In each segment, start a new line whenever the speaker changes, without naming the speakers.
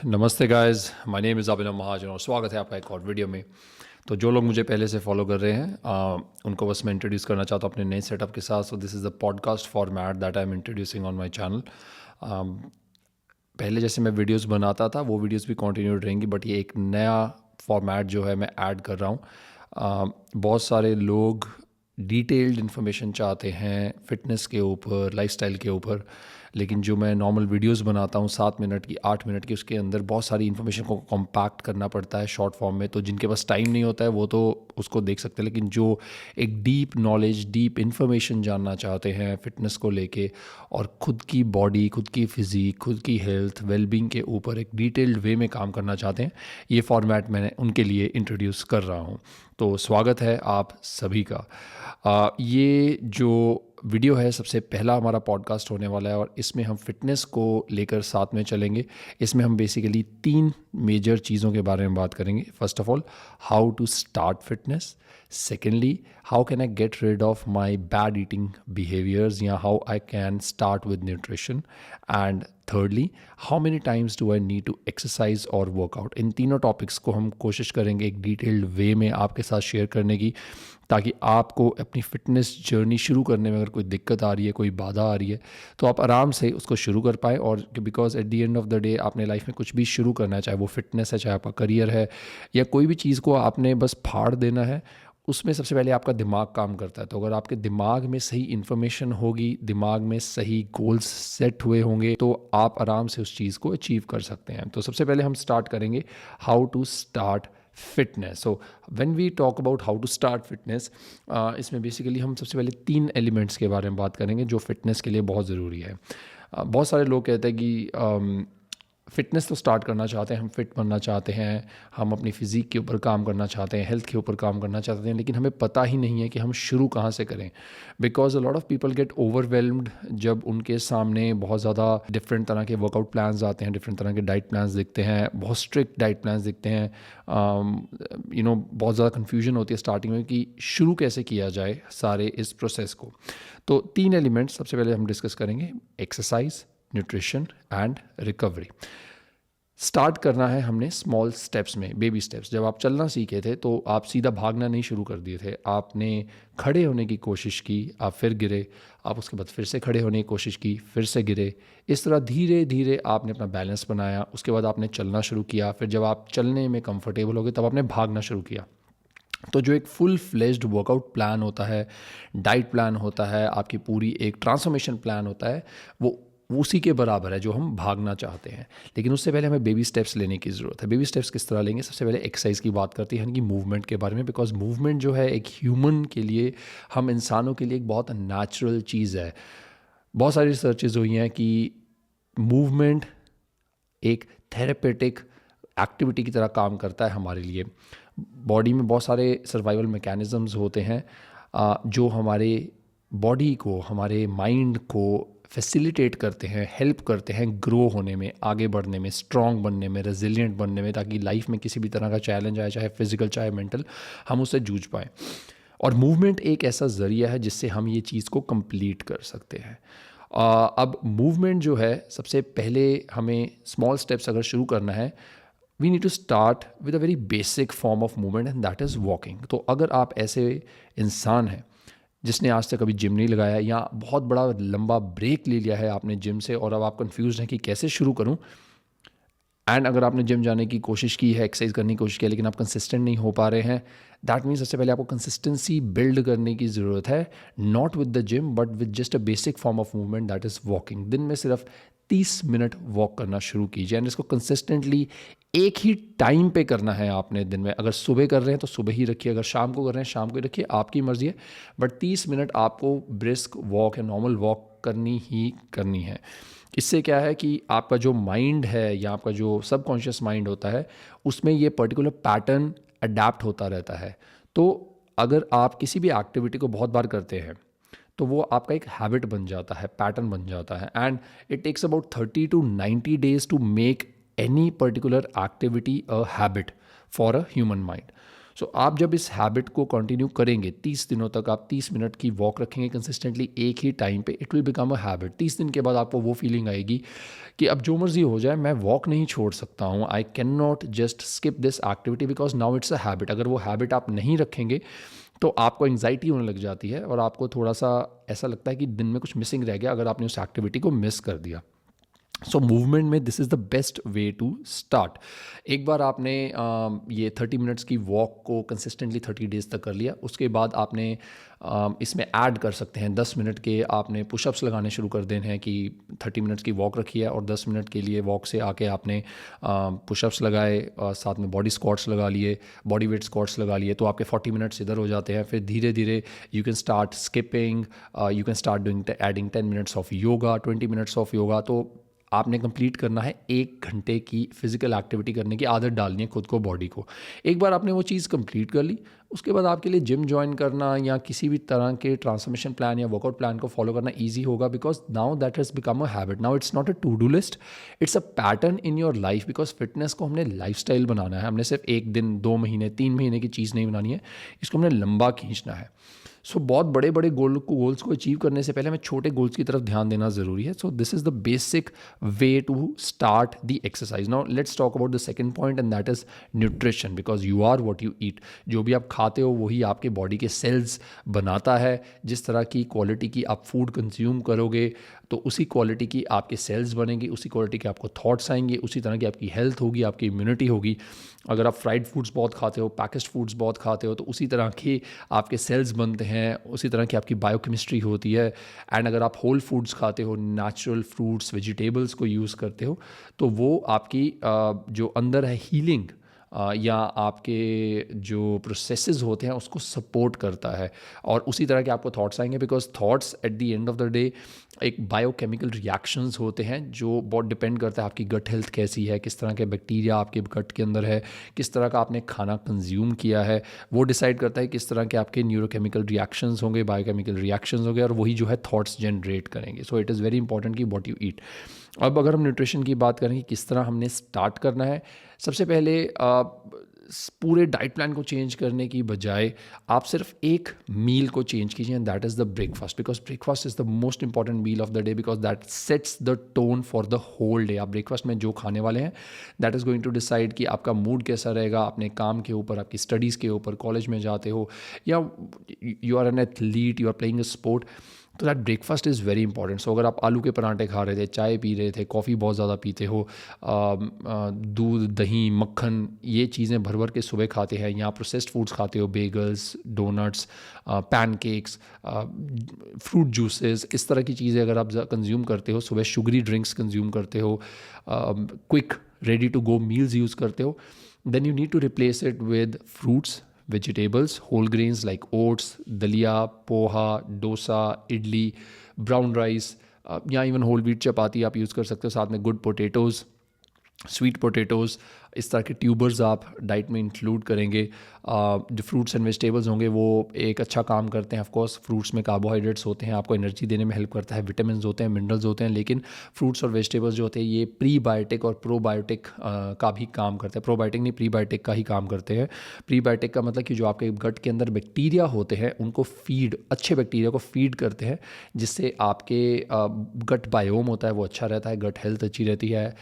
नमस्ते guys, my name is अभिनव महाजन और स्वागत है आपका एक और वीडियो में। तो जो लोग मुझे पहले से फॉलो कर रहे हैं उनको बस मैं इंट्रोड्यूस करना चाहता हूँ अपने नए सेटअप के साथ। सो this is the podcast format that I M introducing on my channel. पहले जैसे मैं वीडियोस बनाता था वो वीडियोस भी कंटिन्यूड रहेंगी, बट ये एक नया फॉर्मेट जो है मैं ऐड कर रहा हूँ। बहुत सारे लोग डिटेल्ड इन्फॉर्मेशन चाहते हैं फिटनेस के ऊपर, लाइफस्टाइल के ऊपर, लेकिन जो मैं नॉर्मल वीडियोस बनाता हूँ 7 मिनट की, 8 मिनट की, उसके अंदर बहुत सारी इन्फॉर्मेशन को कॉम्पैक्ट करना पड़ता है शॉर्ट फॉर्म में। तो जिनके पास टाइम नहीं होता है वो तो उसको देख सकते हैं, लेकिन जो एक डीप नॉलेज, डीप इन्फॉर्मेशन जानना चाहते हैं फिटनेस को लेके और खुद की बॉडी, खुद की फिज़ीक, खुद की हेल्थ, वेलबींग के ऊपर एक डिटेल्ड वे में काम करना चाहते हैं, ये फॉर्मेट मैंने उनके लिए इंट्रोड्यूस कर रहा हूँ। तो स्वागत है आप सभी का। ये जो वीडियो है सबसे पहला हमारा पॉडकास्ट होने वाला है और इसमें हम फिटनेस को लेकर साथ में चलेंगे। इसमें हम बेसिकली 3 मेजर चीज़ों के बारे में बात करेंगे। First of all, how to start fitness. Secondly, how can I get rid of my bad eating behaviours या how I can start with nutrition. And thirdly, how many times do I need to exercise or work out। इन तीनों topics को हम कोशिश करेंगे एक detailed वे में आपके साथ शेयर करने की, ताकि आपको अपनी फ़िटनेस जर्नी शुरू करने में अगर कोई दिक्कत आ रही है, कोई बाधा आ रही है, तो आप आराम से उसको शुरू कर पाएँ। और because at the end of the day आपने लाइफ में कुछ भी शुरू करना है, चाहे वो फिटनेस है, चाहे आपका करियर है, या कोई भी चीज़ को आपने बस फाड़ देना है, उसमें सबसे पहले आपका दिमाग काम करता है। तो अगर आपके दिमाग में सही इन्फॉर्मेशन होगी, दिमाग में सही गोल्स सेट हुए होंगे, तो आप आराम से उस चीज़ को अचीव कर सकते हैं। तो सबसे पहले हम स्टार्ट करेंगे how to start fitness. So when we talk about how to start fitness, इसमें बेसिकली हम सबसे पहले 3 एलिमेंट्स के बारे में बात करेंगे जो फिटनेस के लिए बहुत ज़रूरी है। बहुत सारे लोग कहते हैं कि फ़िटनेस तो स्टार्ट करना चाहते हैं, हम फिट बनना चाहते हैं, हम अपनी फ़िज़ीक के ऊपर काम करना चाहते हैं, हेल्थ के ऊपर काम करना चाहते हैं, लेकिन हमें पता ही नहीं है कि हम शुरू कहाँ से करें। Because a lot of people get overwhelmed जब उनके सामने बहुत ज़्यादा डिफरेंट तरह के वर्कआउट प्लान्स आते हैं, डिफरेंट तरह के डाइट प्लान्स दिखते हैं, बहुत स्ट्रिक्ट डाइट प्लान्स दिखते हैं। बहुत ज़्यादा कन्फ्यूजन होती है स्टार्टिंग में कि शुरू कैसे किया जाए सारे इस प्रोसेस को। तो 3 एलिमेंट्स सबसे पहले हम डिस्कस करेंगे: exercise, nutrition and recovery. Start करना है हमने स्मॉल स्टेप्स में, बेबी स्टेप्स। जब आप चलना सीखे थे तो आप सीधा भागना नहीं शुरू कर दिए थे, आपने खड़े होने की कोशिश की, आप फिर गिरे, आप उसके बाद फिर से खड़े होने की कोशिश की, फिर से गिरे। इस तरह धीरे धीरे आपने अपना बैलेंस बनाया, उसके बाद आपने चलना शुरू किया, फिर जब आप चलने में कंफर्टेबल हो गए तब आपने भागना शुरू किया। तो जो एक फुल फ्लेज्ड वर्कआउट प्लान होता है, डाइट प्लान होता है, आपकी पूरी एक ट्रांसफॉर्मेशन प्लान होता है, वो उसी के बराबर है जो हम भागना चाहते हैं। लेकिन उससे पहले हमें बेबी स्टेप्स लेने की ज़रूरत है। बेबी स्टेप्स किस तरह लेंगे? सबसे पहले एक्सरसाइज की बात करते हैं, यानी कि मूवमेंट के बारे में। बिकॉज मूवमेंट जो है एक ह्यूमन के लिए, हम इंसानों के लिए एक बहुत नेचुरल चीज़ है। बहुत सारी रिसर्चेज हुई हैं कि मूवमेंट एक थेरेपेटिक एक्टिविटी की तरह काम करता है हमारे लिए। बॉडी में बहुत सारे सर्वाइवल मैकेनिज़म्स होते हैं जो हमारे बॉडी को, हमारे माइंड को फैसिलिटेट करते हैं, हेल्प करते हैं ग्रो होने में, आगे बढ़ने में, स्ट्रॉन्ग बनने में, रेजिलिएंट बनने में, ताकि लाइफ में किसी भी तरह का चैलेंज आए, चाहे फिजिकल चाहे मेंटल, हम उससे जूझ पाएँ। और मूवमेंट एक ऐसा ज़रिया है जिससे हम ये चीज़ को कंप्लीट कर सकते हैं। अब मूवमेंट जो है, सबसे पहले हमें स्मॉल स्टेप्स अगर शुरू करना है, we need to start with a very basic form of movement and that is walking. तो अगर आप ऐसे इंसान हैं जिसने आज तक कभी जिम नहीं लगाया, या बहुत बड़ा लंबा ब्रेक ले लिया है आपने जिम से और अब आप कंफ्यूज हैं कि कैसे शुरू करूं, एंड अगर आपने जिम जाने की कोशिश की है, एक्सरसाइज करने की कोशिश की है, लेकिन आप कंसिस्टेंट नहीं हो पा रहे हैं, दैट मीन्स सबसे पहले आपको कंसिस्टेंसी बिल्ड करने की ज़रूरत है, not with the gym but with just a basic form of movement that is walking. दिन में सिर्फ 30 मिनट वॉक करना शुरू कीजिए, एंड इसको कंसिस्टेंटली एक ही टाइम पे करना है आपने दिन में। अगर सुबह कर रहे हैं तो सुबह ही रखिए, अगर शाम को कर रहे हैं शाम को ही रखिए, आपकी मर्जी है, बट 30 मिनट आपको ब्रिस्क वॉक या नॉर्मल वॉक करनी ही करनी है। इससे क्या है कि आपका जो माइंड है या आपका जो सबकॉन्शियस माइंड होता है, उसमें ये पर्टिकुलर पैटर्न अडेप्ट होता रहता है। तो अगर आप किसी भी एक्टिविटी को बहुत बार करते हैं तो वो आपका एक हैबिट बन जाता है, पैटर्न बन जाता है, and it takes about 30 to 90 days to make any particular activity a habit for a human mind. So आप जब इस हैबिट को कंटिन्यू करेंगे 30 दिनों तक, आप 30 मिनट की वॉक रखेंगे कंसिस्टेंटली एक ही टाइम पे, it will become a habit. 30 दिन के बाद आपको वो फीलिंग आएगी कि अब जो मर्जी हो जाए मैं वॉक नहीं छोड़ सकता हूँ, I can not just skip this activity because now it's a habit. अगर वो हैबिट आप नहीं रखेंगे तो आपको एंग्जाइटी होने लग जाती है और आपको थोड़ा सा ऐसा लगता है कि दिन में कुछ मिसिंग रह गया अगर आपने उस एक्टिविटी को मिस कर दिया। सो मूवमेंट में this is the best way to start. एक बार आपने ये 30 मिनट्स की वॉक को कंसिस्टेंटली 30 डेज तक कर लिया, उसके बाद आपने इसमें ऐड कर सकते हैं 10 मिनट के, आपने पुशअप्स लगाने शुरू कर देने हैं कि 30 मिनट्स की वॉक रखी है और 10 मिनट के लिए वॉक से आके आपने पुशअप्स लगाए, साथ में बॉडी स्क्वाट्स लगा लिए, बॉडी वेट स्क्वाट्स लगा लिए, तो आपके 40 मिनट्स इधर हो जाते हैं। फिर धीरे धीरे you can start skipping, you can start doing adding 10 minutes of yoga, 20 minutes of yoga. तो आपने कंप्लीट करना है 1 घंटे की फिजिकल एक्टिविटी करने की आदत डालनी है खुद को, बॉडी को। एक बार आपने वो चीज़ कंप्लीट कर ली, उसके बाद आपके लिए जिम ज्वाइन करना या किसी भी तरह के ट्रांसफॉर्मेशन प्लान या वर्कआउट प्लान को फॉलो करना ईजी होगा because now that has become a habit. Now it's not a to do list, it's a pattern in your life because fitness को हमने लाइफस्टाइल बनाना है। हमने सिर्फ 1 दिन 2 महीने 3 महीने की चीज़ नहीं बनानी है, इसको हमने लंबा खींचना है। सो बहुत बड़े बड़े गोल्स को अचीव करने से पहले हमें छोटे गोल्स की तरफ ध्यान देना ज़रूरी है। So this is the basic way to start the exercise. Now let's talk about the second point and that is nutrition, because you are what you eat. जो भी आप खाते हो वही आपके बॉडी के सेल्स बनाता है। जिस तरह की क्वालिटी की आप फूड कंज्यूम करोगे तो उसी क्वालिटी की आपके सेल्स बनेंगे, उसी क्वालिटी के आपको थॉट्स आएंगे, उसी तरह की आपकी हेल्थ होगी, आपकी इम्यूनिटी होगी। अगर आप फ्राइड फूड्स बहुत खाते हो, पैकेज्ड फूड्स बहुत खाते हो, तो उसी तरह के आपके सेल्स बनते हैं, उसी तरह की आपकी बायोकेमिस्ट्री होती है। एंड अगर आप होल फूड्स खाते हो, नेचुरल फ्रूट्स वेजिटेबल्स को यूज़ करते हो, तो वो आपकी जो अंदर है हीलिंग या आपके जो प्रोसेसेस होते हैं उसको सपोर्ट करता है। और उसी तरह के आपको थॉट्स आएंगे because thoughts at the end of the day एक बायोकेमिकल रिएक्शंस होते हैं जो बहुत डिपेंड करता है आपकी गट हेल्थ कैसी है, किस तरह के बैक्टीरिया आपके गट के अंदर है, किस तरह का आपने खाना कंज्यूम किया है, वो डिसाइड करता है किस तरह के आपके न्यूरोकेमिकल रिएक्शंस होंगे, बायोकेमिकल रिएक्शंस होंगे, और वही जो है थॉट्स जनरेट करेंगे। So it is very important कि व्हाट यू ईट। अब अगर हम न्यूट्रिशन की बात करें कि किस तरह हमने स्टार्ट करना है, सबसे पहले पूरे डाइट प्लान को चेंज करने की बजाय आप सिर्फ एक मील को चेंज कीजिए and that is the breakfast. Because breakfast is the most important meal of the day because that sets the tone for the whole day. आप ब्रेकफास्ट में जो खाने वाले हैं that is going to decide कि आपका mood कैसा रहेगा अपने काम के ऊपर, आपकी स्टडीज़ के ऊपर, कॉलेज में जाते हो या you are an athlete, you are playing a sport, तो that breakfast is very important. So अगर आप आलू के पराठे खा रहे थे, चाय पी रहे थे, कॉफ़ी बहुत ज़्यादा पीते हो, दूध दही मक्खन ये चीज़ें भर भर के सुबह खाते हैं, या प्रोसेस्ड फूड्स खाते हो, bagels, donuts, pancakes, fruit juices, इस तरह की चीज़ें अगर आप कंज्यूम करते हो, सुबह शुगरी ड्रिंक्स कंज्यूम करते हो, quick ready to go meals use करते हो, then you need to replace it with fruits, vegetables, whole grains like oats, dalia, poha, dosa, idli, brown rice, या इवन होल व्हीट चपाती आप use कर सकते हो, साथ में गुड पोटैटोज़, स्वीट पोटैटोज़, इस तरह के ट्यूबर्स आप डाइट में इंक्लूड करेंगे। जो फ्रूट्स एंड वेजिटेबल्स होंगे वो एक अच्छा काम करते हैं। ऑफ कोर्स फ्रूट्स में कार्बोहाइड्रेट्स होते हैं, आपको एनर्जी देने में हेल्प करता है, विटामिन्स होते हैं, मिनरल्स होते हैं, लेकिन फ्रूट्स और वेजिटेबल्स जो होते हैं ये प्रीबायोटिक और प्रोबायोटिक का भी काम करते हैं। प्रोबायोटिक नहीं, प्रीबायोटिक का ही काम करते हैं। प्रीबायोटिक का मतलब कि जो आपके गट के अंदर बैक्टीरिया होते हैं उनको फीड, अच्छे बैक्टीरिया को फीड करते हैं, जिससे आपके गट बायोम होता है वो अच्छा रहता है, गट हेल्थ अच्छी रहती है,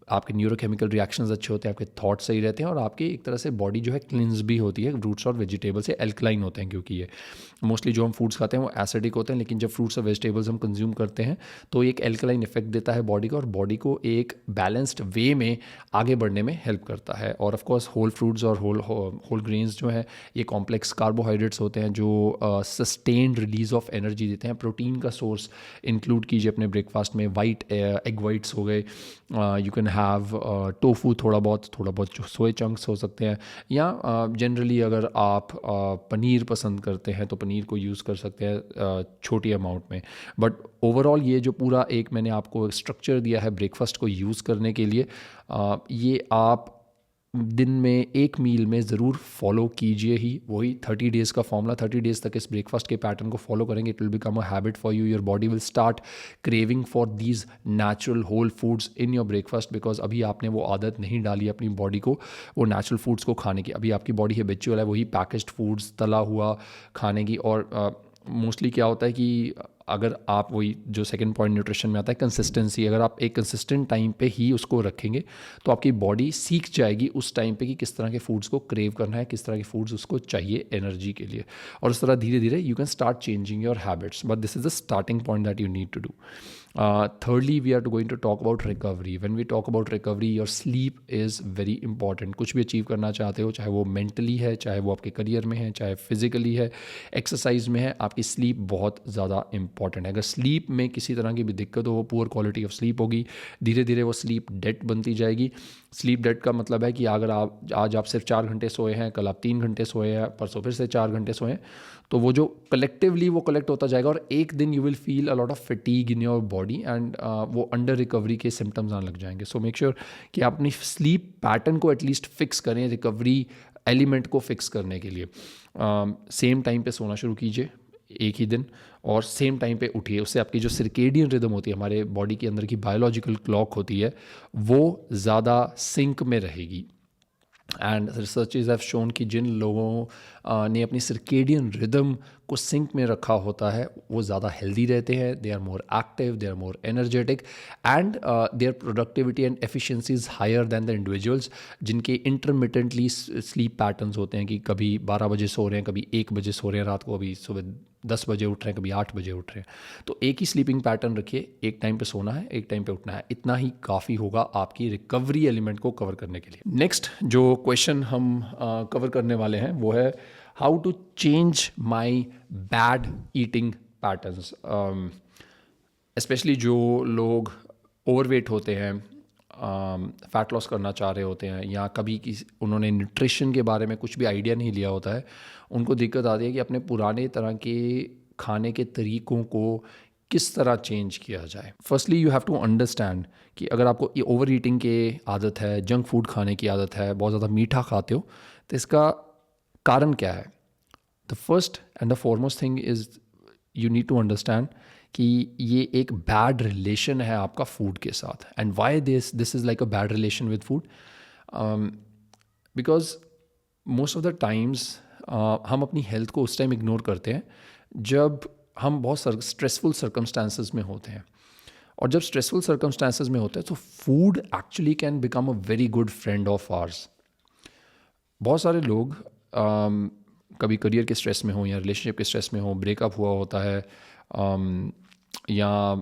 आपके न्यूरोकेमिकल रिएक्शंस अच्छे होते हैं, आपके थॉट्स सही रहते हैं, और आपकी एक तरह से बॉडी जो है क्लिन्स भी होती है। फ्रूट्स और वेजिटेबल से एल्कलाइन होते हैं, क्योंकि ये मोस्टली जो हम फूड्स खाते हैं वो एसिडिक होते हैं, लेकिन जब फ्रूट्स और वेजिटेबल्स हम कंज्यूम करते हैं तो एक एल्कलाइन इफेक्ट देता है बॉडी को, और बॉडी को एक बैलेंस्ड वे में आगे बढ़ने में हेल्प करता है। और ऑफ कोर्स होल फ्रूट्स और होल ग्रेन्स जो हैं ये कॉम्प्लेक्स कार्बोहाइड्रेट्स होते हैं जो सस्टेन्ड रिलीज ऑफ एनर्जी देते हैं। प्रोटीन का सोर्स इंक्लूड कीजिए अपने ब्रेकफास्ट में, वाइट एग वाइट्स हो गए, यू कैन हैव टोफू, थोड़ा बहुत सोए चंक्स हो सकते हैं, या जनरली अगर आप पनीर पसंद करते हैं तो पनीर को यूज़ कर सकते हैं छोटी अमाउंट में। बट ओवरऑल ये जो पूरा एक मैंने आपको स्ट्रक्चर दिया है ब्रेकफास्ट को यूज़ करने के लिए, ये आप दिन में एक मील में ज़रूर फॉलो कीजिए ही। वही 30 डेज़ का फॉर्मूला, 30 डेज़ तक इस ब्रेकफास्ट के पैटर्न को फॉलो करेंगे, it will become a habit for you. Your body will start craving for these natural whole foods in your breakfast, because अभी आपने वो आदत नहीं डाली अपनी बॉडी को वो नेचुरल फूड्स को खाने की। अभी आपकी बॉडी हैबिचुअल है वही पैकेज्ड फूड्स, तला हुआ खाने की। और मोस्टली क्या होता है कि अगर आप वही जो सेकंड पॉइंट न्यूट्रिशन में आता है कंसिस्टेंसी, अगर आप एक कंसिस्टेंट टाइम पे ही उसको रखेंगे तो आपकी बॉडी सीख जाएगी उस टाइम पे कि किस तरह के फूड्स को क्रेव करना है, किस तरह के फूड्स उसको चाहिए एनर्जी के लिए। और उस तरह धीरे धीरे you can start changing your habits, but this is the starting point that you need to do. Thirdly, we are going to talk about recovery. When we talk about recovery, your sleep is very important. कुछ भी achieve करना चाहते हो, चाहे वो mentally है, चाहे वो आपके करियर में है, चाहे फिजिकली है, एक्सरसाइज में है, आपकी स्लीप बहुत ज़्यादा इंपॉर्टेंट है। अगर स्लीप में किसी तरह की भी दिक्कत हो, वो पुअर क्वालिटी ऑफ स्लीप होगी, धीरे धीरे वो स्लीप डेट बनती जाएगी। स्लीप डेट का मतलब है कि अगर आज आप सिर्फ 4 घंटे सोए हैं, कल आप 3 घंटे सोए हैं, परसों फिर से 4 घंटे सोए हैं, तो वो जो कलेक्टिवली वो कलेक्ट होता जाएगा और एक दिन you will feel a lot of fatigue in your body and वो अंडर रिकवरी के सिम्टम्स आने लग जाएंगे। सो मेक श्योर कि आप अपनी स्लीप पैटर्न को एटलीस्ट फिक्स करें रिकवरी एलिमेंट को फिक्स करने के लिए। सेम टाइम पे सोना शुरू कीजिए एक ही दिन, और सेम टाइम पे उठिए। उससे आपकी जो सर्केडियन रिदम होती है, हमारे बॉडी के अंदर की बायोलॉजिकल क्लॉक होती है, वो ज़्यादा सिंक में रहेगी। एंड रिसर्चेज हैव शोन कि जिन लोगों ने अपनी सर्केडियन रिदम को सिंक में रखा होता है वो ज़्यादा हेल्दी रहते हैं, they are more active, they are more energetic, and their productivity and efficiency is higher than the individuals जिनके इंटरमिटेंटली स्लीप पैटर्न्स होते हैं कि कभी 12 बजे सो रहे हैं, कभी 1 बजे सो रहे हैं रात को, अभी सुबह 10 बजे उठ रहे हैं, कभी 8 बजे उठ रहे हैं। तो एक ही स्लीपिंग पैटर्न रखिए, एक टाइम पे सोना है, एक टाइम पे उठना है, इतना ही काफ़ी होगा आपकी रिकवरी एलिमेंट को कवर करने के लिए। नेक्स्ट जो क्वेश्चन हम कवर करने वाले हैं वो है how to change my bad eating patterns. Specially जो लोग ओवरवेट होते हैं, फ़ैट लॉस करना चाह रहे होते हैं, या कभी किसी उन्होंने न्यूट्रिशन के बारे में कुछ भी आइडिया नहीं लिया होता है, उनको दिक्कत आती है कि अपने पुराने तरह के खाने के तरीक़ों को किस तरह चेंज किया जाए। Firstly you have to understand कि अगर आपको ये ओवर ईटिंग की आदत है, जंक फूड खाने की आदत है, बहुत ज़्यादा मीठा खाते हो, तो इसका कारण क्या है। The first and the foremost thing is you need to understand कि ये एक बैड रिलेशन है आपका फूड के साथ। And why this is like a bad relation with food, because most of the times हम अपनी हेल्थ को उस टाइम इग्नोर करते हैं जब हम बहुत स्ट्रेसफुल सर्कमस्टांसेस में होते हैं। और जब स्ट्रेसफुल सर्कमस्टांसेस में होते हैं तो food actually can become a very good friend of hours. बहुत सारे लोग कभी करियर के स्ट्रेस में हो या रिलेशनशिप के स्ट्रेस में हो, ब्रेकअप हुआ होता है, या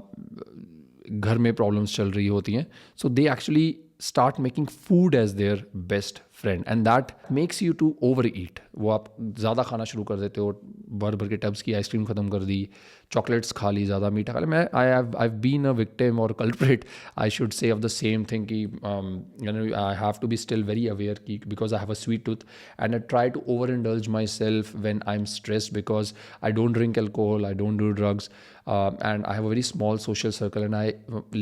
घर में प्रॉब्लम्स चल रही होती हैं, so they actually start making food as their best friend and that makes you to overeat. वो आप ज़्यादा खाना शुरू कर देते हो, भर भर के टब्स की आइसक्रीम ख़त्म कर दी, चॉकलेट्स खा ली, ज़्यादा मीठा खा लिया। मैं I have been a victim और culprit I should say of the same thing कि I have to be still very aware कि because I have a sweet tooth and I try to overindulge myself when I am stressed because I don't drink alcohol, I don't do drugs, and I have a very small social circle and I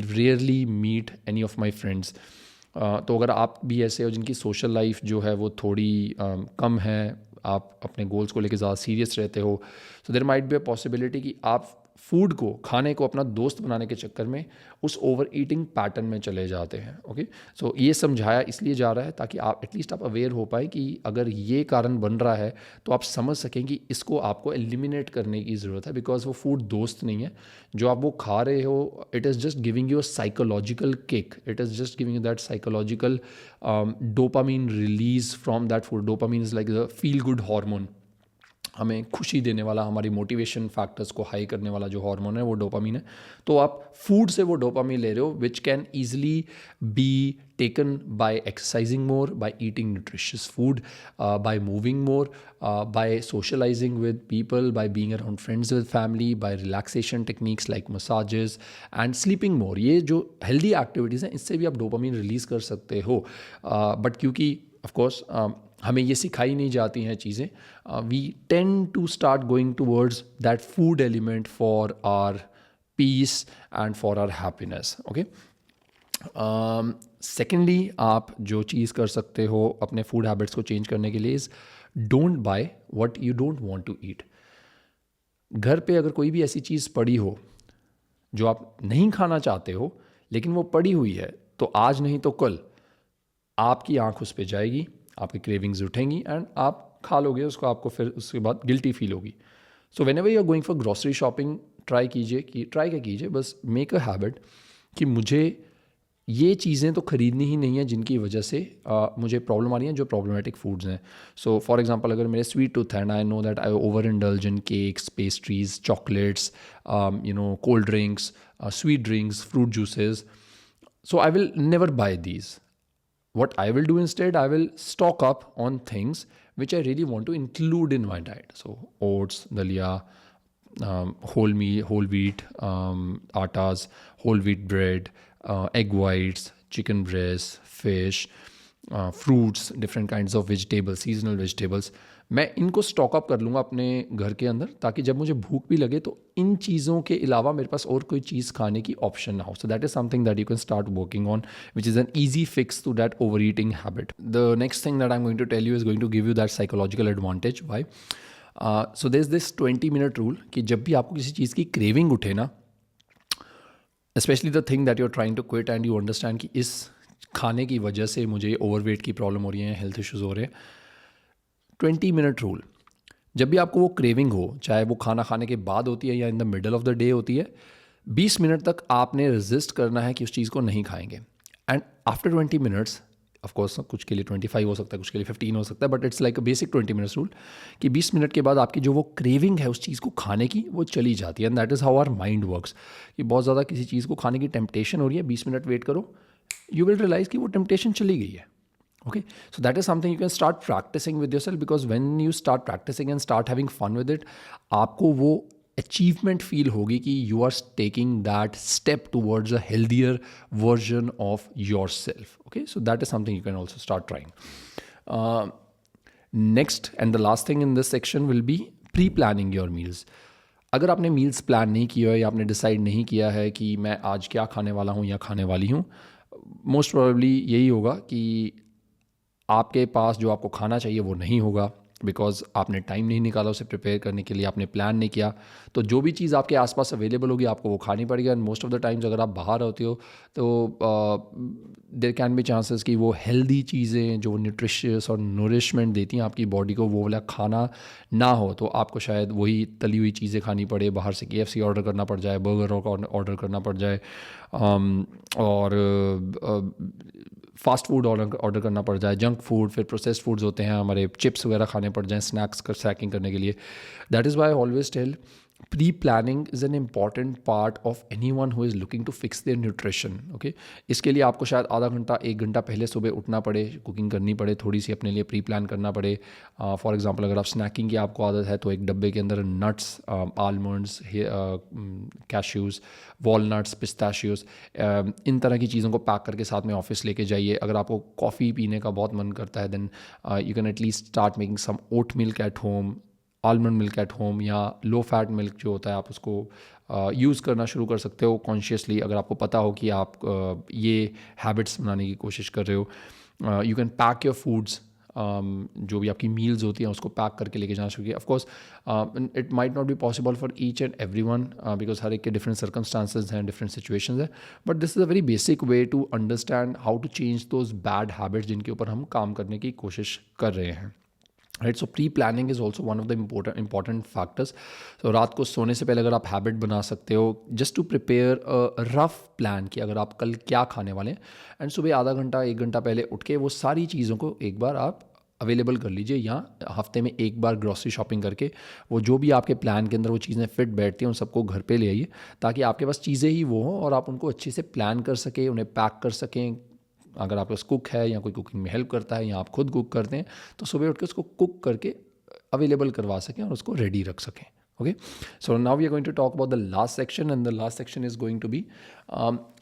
rarely meet any of my friends. तो अगर आप भी ऐसे हो जिनकी social life जो है वो थोड़ी कम है, आप अपने गोल्स को लेकर ज़्यादा सीरियस रहते हो, so there might be a possibility कि आप फूड को, खाने को अपना दोस्त बनाने के चक्कर में उस ओवर ईटिंग पैटर्न में चले जाते हैं। ओके, सो ये समझाया इसलिए जा रहा है ताकि आप एटलीस्ट आप अवेयर हो पाए कि अगर ये कारण बन रहा है तो आप समझ सकें कि इसको आपको एलिमिनेट करने की ज़रूरत है, बिकॉज वो फूड दोस्त नहीं है जो आप वो खा रहे हो। It is just giving you a psychological kick, it is just giving you that psychological dopamine release from that food. Dopamine is like the feel good hormone, हमें खुशी देने वाला, हमारी मोटिवेशन फैक्टर्स को हाई करने वाला जो हार्मोन है वो डोपामीन है। तो आप फूड से वो डोपामीन ले रहे हो which can easily be taken by exercising more, by eating nutritious food, by moving more, by socialising with people, by being around friends with family, by relaxation techniques like massages and sleeping more. ये जो healthy activities हैं इससे भी आप dopamine release कर सकते हो। But क्योंकि ऑफकोर्स हमें ये सिखाई नहीं जाती हैं चीज़ें, we tend to start going towards that food element for our peace and for our happiness. Okay, secondly आप जो चीज़ कर सकते हो अपने फूड हैबिट्स को चेंज करने के लिए is don't buy what you don't want to eat. घर पे अगर कोई भी ऐसी चीज़ पड़ी हो जो आप नहीं खाना चाहते हो लेकिन वो पड़ी हुई है, तो आज नहीं तो कल आपकी आंख उस पे जाएगी, आपकी क्रेविंग्स उठेंगी एंड आप खा लोगे उसको, आपको फिर उसके बाद गिल्टी फील होगी। So whenever you are going for grocery shopping, try कीजिए कि ट्राई क्या कीजिए, बस मेक अ हैबिट कि मुझे ये चीज़ें तो ख़रीदनी ही नहीं है जिनकी वजह से मुझे प्रॉब्लम आ रही है, जो प्रॉब्लमेटिक फूड्स हैं। सो फॉर एग्जांपल अगर मेरे स्वीट टूथ है and I know that I over indulge in cakes, pastries, chocolates, cold drinks, sweet drinks, fruit juices, so I will never buy these. What I will do instead, I will stock up on things which I really want to include in my diet. So oats, dalia, whole wheat atas, whole wheat bread, egg whites, chicken breast, fish, fruits, different kinds of vegetables, seasonal vegetables. मैं इनको stock up कर लूँगा अपने घर के अंदर, ताकि जब मुझे भूख भी लगे तो इन चीज़ों के अलावा मेरे पास और कोई चीज़ खाने की ऑप्शन ना हो. So that is something that you can start working on, which is an easy fix to that overeating habit. The next thing that I am going to tell you is going to give you that psychological advantage. Why? So there is this 20 minute rule कि जब भी आपको किसी चीज़ की craving उठे ना, specially the thing that you are trying to quit and you understand कि इस खाने की वजह से मुझे ओवरवेट की प्रॉब्लम हो रही है, हेल्थ इश्यूज़ हो रहे हैं. 20 minute रूल. जब भी आपको वो क्रेविंग हो, चाहे वो खाना खाने के बाद होती है या in the middle of the day होती है, 20 मिनट तक आपने रेजिस्ट करना है कि उस चीज़ को नहीं खाएंगे. एंड आफ्टर 20 मिनट्स, ऑफकोर्स कुछ के लिए 25 हो सकता है, कुछ के लिए 15 हो सकता है, but it's like a basic 20 minutes rule कि 20 मिनट के बाद आपकी जो वो क्रेविंग है उस चीज़ को खाने की, वो चली जाती है. And that is how our mind works. कि बहुत ज़्यादा किसी चीज़ को खाने की टेम्पटेशन हो रही है, 20 मिनट वेट करो, यू विल रियलाइज़ कि वो टेम्पटेशन चली गई है. Okay, so that is something you can start practicing with yourself, because when you start practicing and start having fun with it, आपको वो achievement feel होगी कि you are taking that step towards a healthier version of yourself. Okay, so that is something you can also start trying. Uh, Next and the last thing in this section will be pre-planning your meals. अगर आपने meals plan नहीं किया है या आपने decide नहीं किया है कि मैं आज क्या खाने वाला हूँ या खाने वाली हूँ, मोस्ट प्रोबेबली यही होगा कि आपके पास जो आपको खाना चाहिए वो नहीं होगा, बिकॉज आपने टाइम नहीं निकाला उसे प्रिपेयर करने के लिए, आपने प्लान नहीं किया. तो जो भी चीज़ आपके आसपास अवेलेबल होगी आपको वो खानी पड़ेगी. And most of the times अगर आप बाहर होते हो तो देयर कैन बी चांसेस कि वो हेल्दी चीज़ें जो न्यूट्रिशियस और नूरिशमेंट देती हैं आपकी बॉडी को, वो वाला खाना ना हो. तो आपको शायद वही तली हुई चीज़ें खानी पड़े, बाहर से KFC ऑर्डर करना पड़ जाए, बर्गर ऑर्डर करना पड़ जाए, और फास्ट फूड ऑर्डर करना पड़ जाए, जंक फूड, फिर प्रोसेस्ड फूड्स होते हैं हमारे, चिप्स वगैरह खाने पड़ जाएँ स्नैक्स कर स्नैकिंग करने के लिए. That is why I always tell pre planning is an important part of anyone who is looking to fix their nutrition. Okay, इसके लिए आपको शायद आधा घंटा 1 घंटा पहले सुबह उठना पड़े, कुकिंग करनी पड़े, थोड़ी सी अपने लिए प्री प्लान करना पड़े. फॉर एग्जांपल अगर आप स्नैकिंग की आपको आदत है तो एक डब्बे के अंदर नट्स, आलमंड्स, कैश्यूज़, वॉलनट्स, पिस्ताशियोज़, इन तरह की चीज़ों को पैक करके साथ में ऑफिस लेके जाइए. अगर आपको कॉफ़ी पीने का बहुत मन करता है, then you can at least start making some oat milk at home, almond milk at home, या लो फैट मिल्क जो होता है आप उसको यूज़ करना शुरू कर सकते हो कॉन्शियसली, अगर आपको पता हो कि आप ये हैबिट्स बनाने की कोशिश कर रहे हो. You can pack your foods, जो भी आपकी मील्स होती हैं उसको पैक करके लेके जाना शुरू किया. Of course it might not be possible for each and every one, because हर एक के डिफरेंट सर्कमस्टांसेज हैं, डिफरेंट सिचुएशंस हैं, but this is a very basic way to understand how to change those bad habits जिनके ऊपर हम काम करने की कोशिश कर रहे हैं. Right, so pre planning is also one of the important factors. तो रात को सोने से पहले अगर आप हैबिट बना सकते हो just to prepare a rough plan कि अगर आप कल क्या खाने वाले हैं, एंड सुबह आधा घंटा 1 घंटा पहले उठ के वो सारी चीज़ों को एक बार आप अवेलेबल कर लीजिए, या हफ्ते में एक बार ग्रॉसरी शॉपिंग करके वो जो भी आपके प्लान के अंदर वो चीज़ें फिट बैठती हैं उन सबको घर पे ले आइए, ताकि आपके पास चीज़ें ही वो हों और आप उनको अच्छे से प्लान कर सकें, उन्हें पैक कर सकें. अगर आपके पास कुक है या कोई कुकिंग में हेल्प करता है या आप खुद कुक करते हैं, तो सुबह उठ के उसको कुक करके अवेलेबल करवा सकें और उसको रेडी रख सकें. Okay, so now we are going to talk about the last section, and the last section is going to be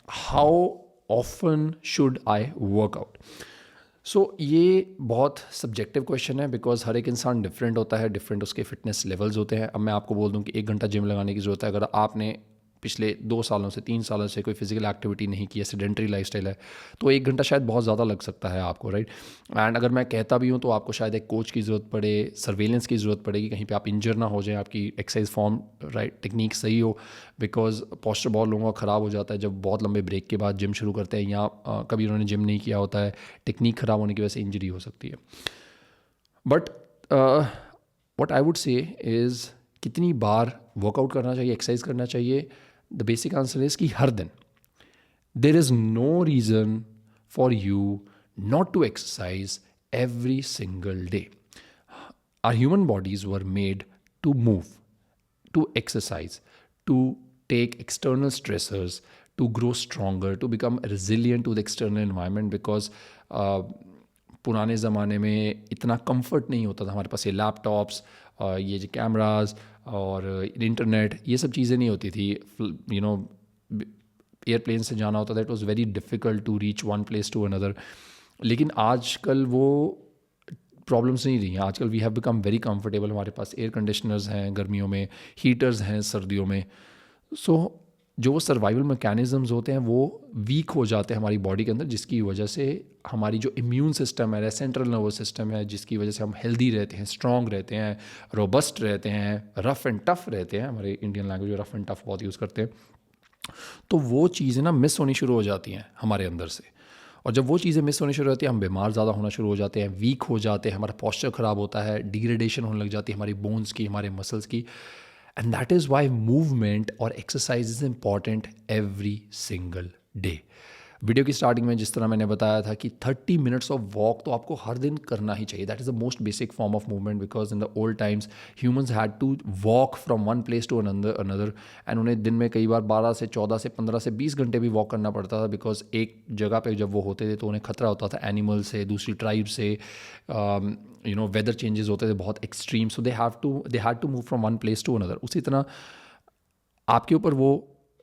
how often should I work out. So ये बहुत सब्जेक्टिव क्वेश्चन है, बिकॉज हर एक इंसान डिफरेंट होता है, डिफरेंट उसके फिटनेस लेवल्स होते हैं. अब मैं आपको बोल दूं कि 1 घंटा जिम लगाने की ज़रूरत है, अगर आपने पिछले 2 सालों से 3 सालों से कोई फिजिकल एक्टिविटी नहीं की है, सेडेंटरी लाइफस्टाइल है, तो 1 घंटा शायद बहुत ज़्यादा लग सकता है आपको, राइट? एंड अगर मैं कहता भी हूँ तो आपको शायद एक कोच की ज़रूरत पड़े, सर्वेलेंस की ज़रूरत पड़ेगी, कहीं पे आप इंजर ना हो जाएं, आपकी एक्सरसाइज फॉर्म राइट टेक्निक सही हो, बिकॉज पॉस्चर बहुत लोगों का ख़राब हो जाता है जब बहुत लंबे ब्रेक के बाद जिम शुरू करते हैं, या कभी उन्होंने जिम नहीं किया होता है, टेक्निक ख़राब होने की वजह से इंजरी हो सकती है। बट व्हाट आई वुड से इज़ कितनी बार वर्कआउट करना चाहिए, एक्सरसाइज करना चाहिए? द बेसिक आंसर इज़ कि हर दिन। There is no reason for you not to exercise every single day. Our human bodies were made to move, to exercise, to take external stressors, to grow stronger, to become resilient to the external environment, because पुराने ज़माने में इतना comfort नहीं होता था, हमारे पास ये laptops, ये जो कैमरास और इंटरनेट, ये सब चीज़ें नहीं होती थी। यू नो, एयरप्लेन से जाना होता था, it was very difficult to reach one place to another. लेकिन आजकल वो प्रॉब्लम्स नहीं रही हैं। आजकल we have become very comfortable, हमारे पास एयर कंडीशनर्स हैं गर्मियों में, हीटर्स हैं सर्दियों में। सो जो वो सर्वाइवल मैकेनिज़म्स होते हैं वो वीक हो जाते हैं हमारी बॉडी के अंदर, जिसकी वजह से हमारी जो इम्यून सिस्टम है, सेंट्रल नर्वस सिस्टम है, जिसकी वजह से हम हेल्दी रहते हैं, स्ट्रॉन्ग रहते हैं, रोबस्ट रहते हैं, रफ़ एंड टफ़ रहते हैं। हमारे इंडियन लैंग्वेज में रफ़ एंड टफ़ बहुत यूज़ करते हैं। तो वो चीज़ें ना मिस होनी शुरू हो जाती हैं हमारे अंदर से, और जब वो चीज़ें मिस होनी शुरू होती हैं, हम बीमार ज़्यादा होना शुरू हो जाते हैं, वीक हो जाते हैं, हमारा पॉस्चर ख़राब होता है, डिग्रेडेशन होने लग जाती है हमारी बोन्स की, हमारे मसल्स की। And that is why movement और exercise is important every single day. Video की स्टार्टिंग में जिस तरह मैंने बताया था कि 30 मिनट्स ऑफ वॉक तो आपको हर दिन करना ही चाहिए। That is the most basic form of movement, because in the old times humans had to walk from one place to another एंड उन्हें दिन में कई बार 12 से 14 से 15 से 20 घंटे भी वॉक करना पड़ता था, बिकॉज एक जगह पे जब वो होते थे तो उन्हें खतरा होता था एनिमल से, दूसरी ट्राइब से, वेदर चेंजेस होते थे बहुत extreme, so they had to move from one place to another. उसी तरह आपके ऊपर वो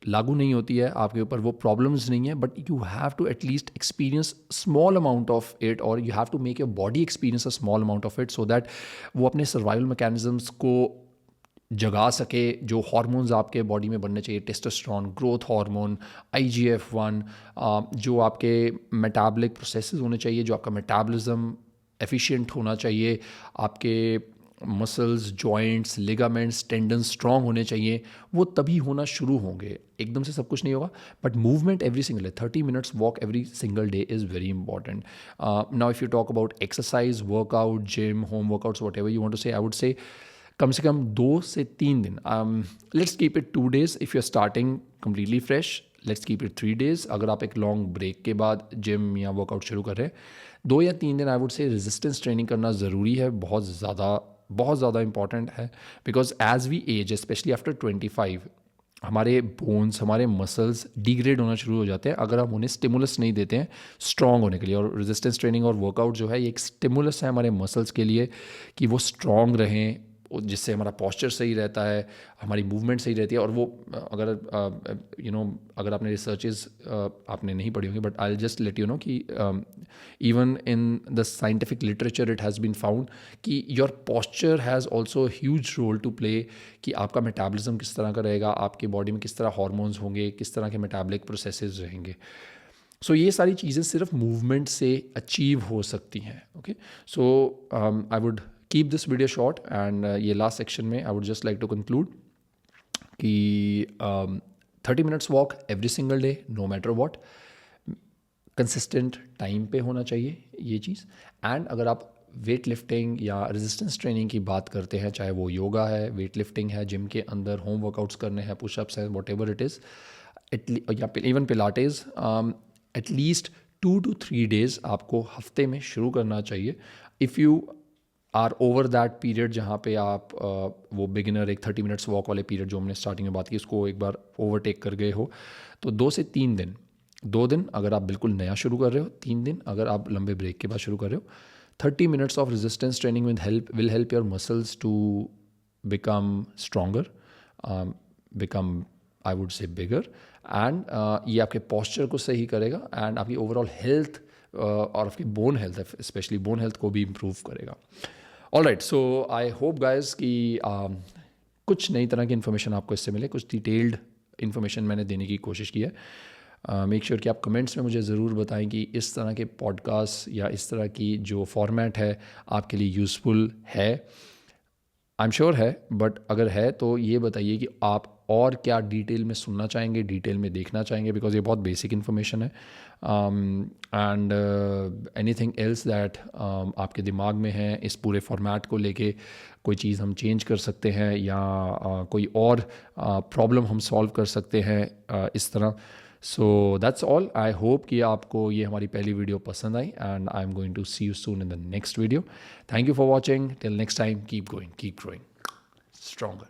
लागू नहीं होती है, आपके ऊपर वो प्रॉब्लम्स नहीं है, but you have to at least experience small amount of it, और you have to make your body experience a small amount of it, so that वो अपने सर्वाइवल मैकेनिज्म्स को जगा सके। जो हार्मोन्स आपके बॉडी में बनने चाहिए, टेस्टोस्टेरोन, ग्रोथ हार्मोन, IGF-1, जो आपके मेटाबॉलिक प्रोसेसेस होने चाहिए, जो आपका मेटाबॉलिज्म एफिशिएंट होना चाहिए, आपके muscles, joints, ligaments, tendons strong होने चाहिए, वो तभी होना शुरू होंगे। एकदम से सब कुछ नहीं होगा, but movement every single day, 30 minutes walk every single day is very important. Now if you talk about exercise, workout, gym, home workouts, whatever you want to say, I would से कम से कम 2 से 3 दिन। Let's keep it 2 days if you are starting completely fresh, let's keep it 3 days अगर आप एक long break के बाद gym या वर्कआउट शुरू कर रहे हैं। 2 या 3 दिन I would say resistance training करना ज़रूरी है, बहुत ज़्यादा इंपॉर्टेंट है, because as we age, specially after 25, हमारे बोन्स, हमारे मसल्स डिग्रेड होना शुरू हो जाते हैं अगर हम उन्हें स्टिमुलस नहीं देते हैं स्ट्रॉन्ग होने के लिए। और रेजिस्टेंस ट्रेनिंग और वर्कआउट जो है ये एक स्टिमुलस है हमारे मसल्स के लिए कि वो स्ट्रॉन्ग रहें, जिससे हमारा पॉस्चर सही रहता है, हमारी मूवमेंट सही रहती है। और वो अगर अगर आपने रिसर्चेस आपने नहीं पढ़ी होंगी, but I just let you know कि even in the scientific literature it has been found कि your posture has also huge role to play, कि आपका मेटाबॉलिज्म किस तरह का रहेगा, आपकी बॉडी में किस तरह हार्मोन्स होंगे, किस तरह के मेटाबॉलिक प्रोसेसेस रहेंगे। सो ये सारी चीज़ें सिर्फ मूवमेंट से अचीव हो सकती हैं। Okay, so I would keep this video short, and ये लास्ट सेक्शन में I would just like to conclude कि 30 minutes walk every single day, no matter what, consistent time पे होना चाहिए ये चीज़। एंड अगर आप वेट लिफ्टिंग या रेजिस्टेंस ट्रेनिंग की बात करते हैं, चाहे वो योगा है, वेट लिफ्टिंग है, जिम के अंदर होम वर्कआउट्स करने हैं, पुशअप्स हैं, वॉट एवर इट इज़, या even Pilates, at least 2 to 3 days आपको हफ्ते में शुरू करना चाहिए। If you are over that period जहाँ पे आप वो बिगिनर एक 30 मिनट्स वॉक वाले पीरियड जो हमने स्टार्टिंग में बात की, उसको एक बार ओवरटेक कर गए हो, तो 2 से 3 दिन, 2 दिन अगर आप बिल्कुल नया शुरू कर रहे हो, 3 दिन अगर आप लंबे ब्रेक के बाद शुरू कर रहे हो, 30 minutes of resistance training will help your muscles to become stronger, become, I would say, bigger, and ये आपके posture को सही करेगा, and आपकी overall health और आपकी bone health, especially bone health को भी improve करेगा। All right, so I hope guys कि कुछ नई तरह की information आपको इससे मिले, कुछ detailed इन्फॉर्मेशन मैंने देने की कोशिश की है। मेक श्योर कि आप कमेंट्स में मुझे ज़रूर बताएं कि इस तरह के पॉडकास्ट या इस तरह की जो फॉर्मेट है आपके लिए यूज़फुल है। आई एम श्योर है, बट अगर है तो ये बताइए कि आप और क्या डिटेल में सुनना चाहेंगे, डिटेल में देखना चाहेंगे, बिकॉज ये बहुत बेसिक इन्फॉर्मेशन है। एंड एनीथिंग एल्स दैट आपके दिमाग में है इस पूरे फॉर्मेट को लेके, कोई चीज़ हम चेंज कर सकते हैं या कोई और प्रॉब्लम हम सॉल्व कर सकते हैं इस तरह। So that's all. I hope कि आपको ये हमारी पहली वीडियो पसंद आई, and I am going to see you soon in the next video. Thank you for watching. Till next time, keep going, keep growing stronger.